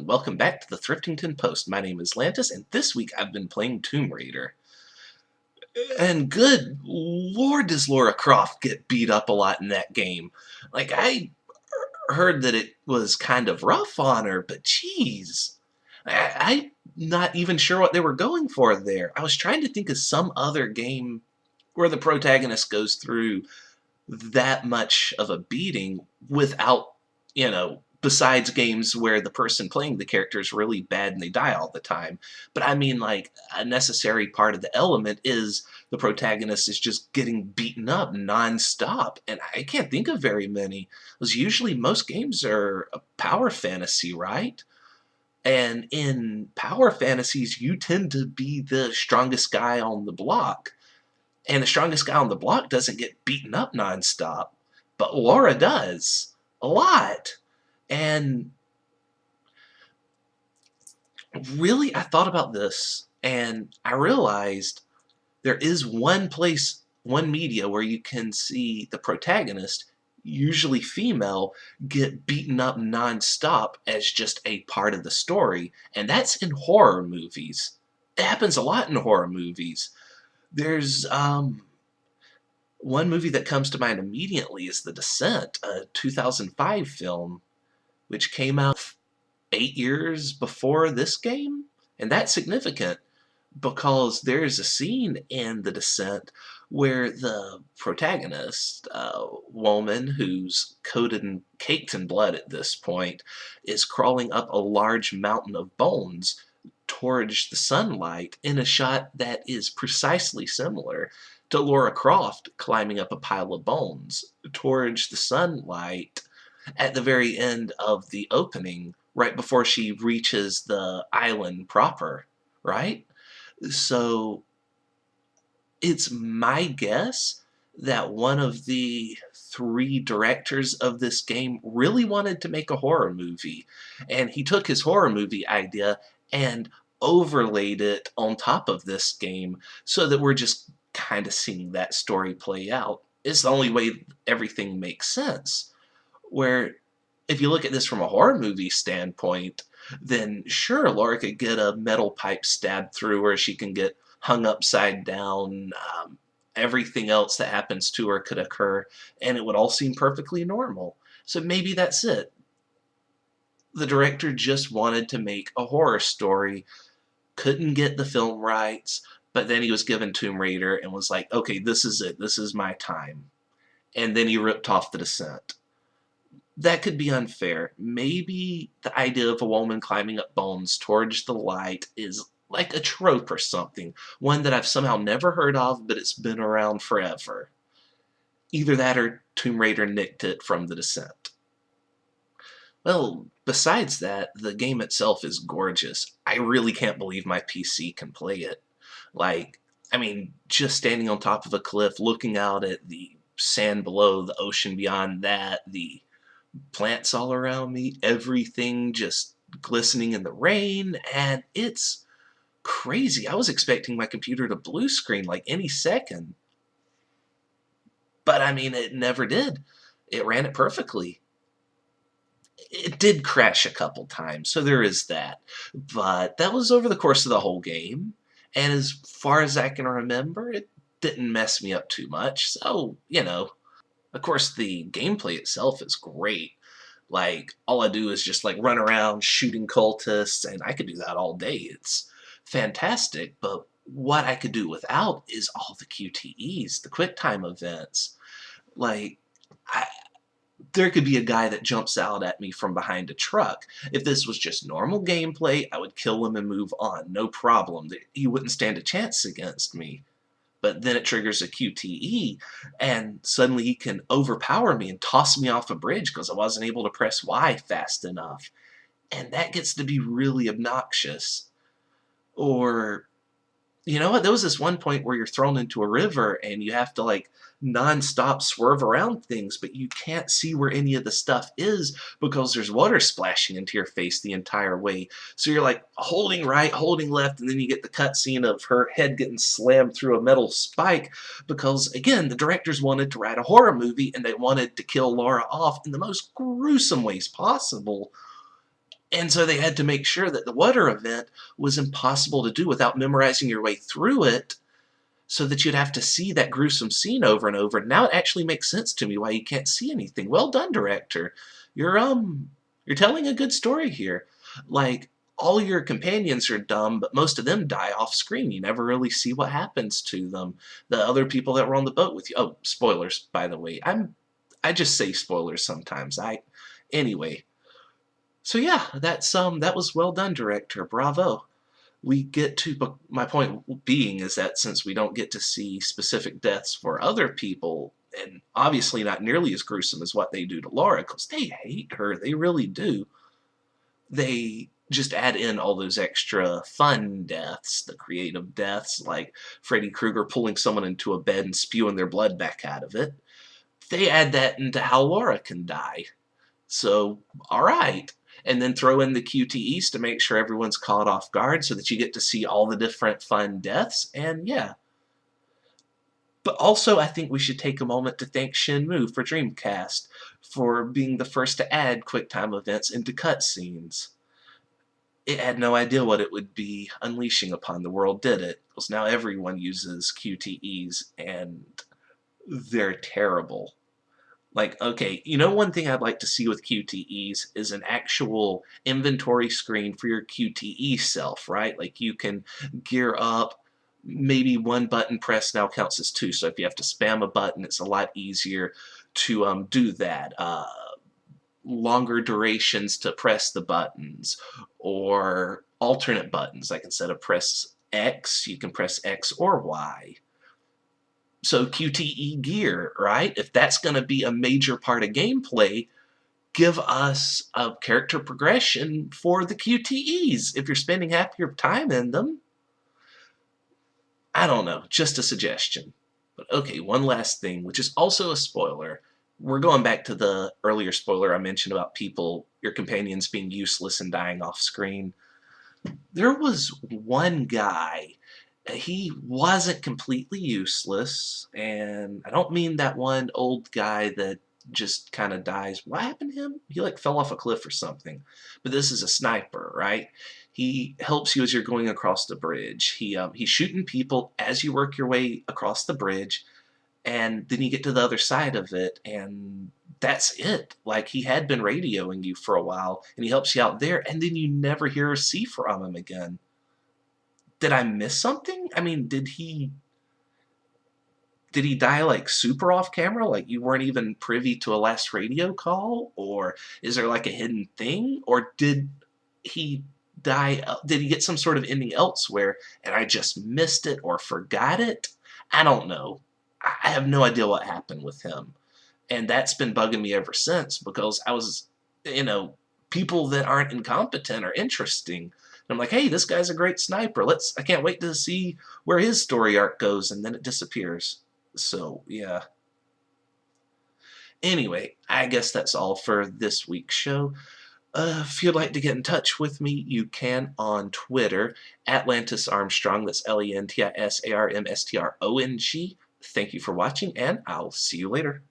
and welcome back to the Thriftington Post. My name is Lantis, and this week I've been playing Tomb Raider. And good lord, does Lara Croft get beat up a lot in that game. Like, I heard that it was kind of rough on her, but geez. I'm not even sure what they were going for there. I was trying to think of some other game where the protagonist goes through that much of a beating without, besides games where the person playing the character is really bad and they die all the time. But I mean, like, a necessary part of the element is the protagonist is just getting beaten up non-stop, and I can't think of very many. Because usually most games are a power fantasy, right? And in power fantasies, you tend to be the strongest guy on the block. And the strongest guy on the block doesn't get beaten up nonstop, but Laura does. A lot. And really, I thought about this, and I realized there is one place, one media, where you can see the protagonist, usually female, get beaten up nonstop as just a part of the story, and that's in horror movies. It happens a lot in horror movies. There's one movie that comes to mind immediately is The Descent, a 2005 film, which came out 8 years before this game. And that's significant because there's a scene in The Descent where the protagonist, a woman who's coated and caked in blood at this point, is crawling up a large mountain of bones towards the sunlight in a shot that is precisely similar to Lara Croft climbing up a pile of bones towards the sunlight at the very end of the opening, right before she reaches the island proper, right? So it's my guess that one of the 3 directors of this game really wanted to make a horror movie, and he took his horror movie idea and overlaid it on top of this game so that we're just kind of seeing that story play out. It's the only way everything makes sense. Where, if you look at this from a horror movie standpoint, then sure, Laura could get a metal pipe stabbed through her, she can get hung upside down, everything else that happens to her could occur, and it would all seem perfectly normal. So maybe that's it. The director just wanted to make a horror story, couldn't get the film rights, but then he was given Tomb Raider and was like, okay, this is it, this is my time. And then he ripped off The Descent. That could be unfair. Maybe the idea of a woman climbing up bones towards the light is like a trope or something, one that I've somehow never heard of, but it's been around forever. Either that or Tomb Raider nicked it from The Descent. Well, besides that, the game itself is gorgeous. I really can't believe my PC can play it. Like, I mean, just standing on top of a cliff, looking out at the sand below, the ocean beyond that, the plants all around me, everything just glistening in the rain, and it's crazy. I was expecting my computer to blue screen like any second. But I mean, it never did. It ran it perfectly. It did crash a couple times, so there is that. But that was over the course of the whole game, and as far as I can remember, it didn't mess me up too much, so, Of course, the gameplay itself is great. Like, all I do is just, like, run around shooting cultists, and I could do that all day. It's fantastic, but what I could do without is all the QTEs, the QuickTime events. Like, there could be a guy that jumps out at me from behind a truck. If this was just normal gameplay, I would kill him and move on, no problem. He wouldn't stand a chance against me. But then it triggers a QTE, and suddenly he can overpower me and toss me off a bridge because I wasn't able to press Y fast enough. And that gets to be really obnoxious. Or, you know what, there was this one point where you're thrown into a river and you have to, like, non-stop swerve around things, but you can't see where any of the stuff is because there's water splashing into your face the entire way. So you're like holding right, holding left, and then you get the cutscene of her head getting slammed through a metal spike because, again, the directors wanted to write a horror movie and they wanted to kill Laura off in the most gruesome ways possible. And so they had to make sure that the water event was impossible to do without memorizing your way through it, so that you'd have to see that gruesome scene over and over. Now it actually makes sense to me why you can't see anything. Well done, director. You're telling a good story here. Like, all your companions are dumb, but most of them die off screen. You never really see what happens to them. The other people that were on the boat with you. Oh, spoilers, by the way. I just say spoilers sometimes. Anyway. So yeah, that was well done, director. Bravo. We get to, but my point being is that since we don't get to see specific deaths for other people, and obviously not nearly as gruesome as what they do to Laura, because they hate her, they really do, they just add in all those extra fun deaths, the creative deaths, like Freddy Krueger pulling someone into a bed and spewing their blood back out of it. They add that into how Laura can die. So, alright. And then throw in the QTEs to make sure everyone's caught off guard so that you get to see all the different fun deaths, and yeah. But also, I think we should take a moment to thank Shenmue for Dreamcast for being the first to add QuickTime events into cutscenes. It had no idea what it would be unleashing upon the world, did it? Because now everyone uses QTEs, and they're terrible. Like, okay, you know, one thing I'd like to see with QTEs is an actual inventory screen for your QTE self, right? Like, you can gear up, maybe one button press now counts as two, so if you have to spam a button, it's a lot easier to do that. Longer durations to press the buttons, or alternate buttons, like instead of press X, you can press X or Y. So QTE gear, right? If that's going to be a major part of gameplay, give us a character progression for the QTEs if you're spending half your time in them. I don't know, just a suggestion. But okay, one last thing, which is also a spoiler. We're going back to the earlier spoiler I mentioned about people, your companions being useless and dying off screen. There was one guy, he wasn't completely useless, and I don't mean that one old guy that just kind of dies. What happened to him? He like fell off a cliff or something. But this is a sniper, right? He helps you as you're going across the bridge. He's shooting people as you work your way across the bridge, and then you get to the other side of it, and that's it. Like, he had been radioing you for a while, and he helps you out there, and then you never hear or see from him again. Did I miss something? I mean, did he die like super off camera? Like you weren't even privy to a last radio call? Or is there like a hidden thing? Or did he die? Did he get some sort of ending elsewhere and I just missed it or forgot it? I don't know. I have no idea what happened with him. And that's been bugging me ever since, because I was, people that aren't incompetent are interesting. And I'm like, hey, this guy's a great sniper. I can't wait to see where his story arc goes, and then it disappears. So, yeah. Anyway, I guess that's all for this week's show. If you'd like to get in touch with me, you can on Twitter, Atlantis Armstrong. That's LentisArmstrong. Thank you for watching, and I'll see you later.